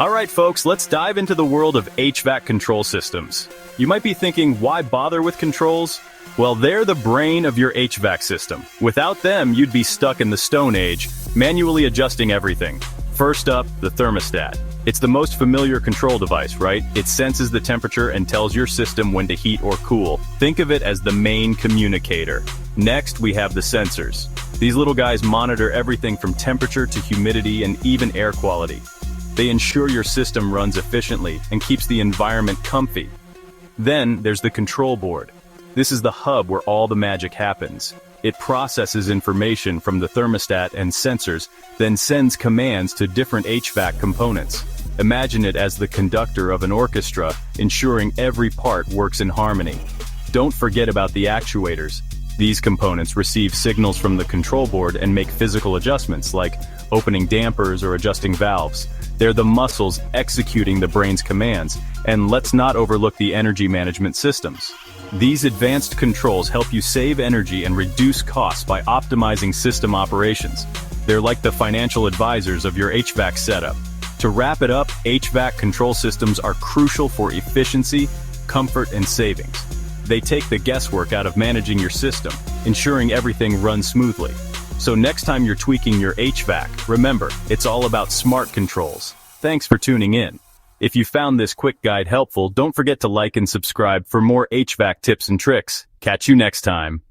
Alright folks, let's dive into the world of HVAC control systems. You might be thinking, why bother with controls? Well, they're the brain of your HVAC system. Without them, you'd be stuck in the Stone Age, manually adjusting everything. First up, the thermostat. It's the most familiar control device, right? It senses the temperature and tells your system when to heat or cool. Think of it as the main communicator. Next, we have the sensors. These little guys monitor everything from temperature to humidity and even air quality. They ensure your system runs efficiently and keeps the environment comfy. Then, there's the control board. This is the hub where all the magic happens. It processes information from the thermostat and sensors, then sends commands to different HVAC components. Imagine it as the conductor of an orchestra, ensuring every part works in harmony. Don't forget about the actuators. These components receive signals from the control board and make physical adjustments, like opening dampers or adjusting valves. They're the muscles executing the brain's commands, and let's not overlook the energy management systems. These advanced controls help you save energy and reduce costs by optimizing system operations. They're like the financial advisors of your HVAC setup. To wrap it up, HVAC control systems are crucial for efficiency, comfort, and savings. They take the guesswork out of managing your system, ensuring everything runs smoothly. So next time you're tweaking your HVAC, remember, it's all about smart controls. Thanks for tuning in. If you found this quick guide helpful, don't forget to like and subscribe for more HVAC tips and tricks. Catch you next time.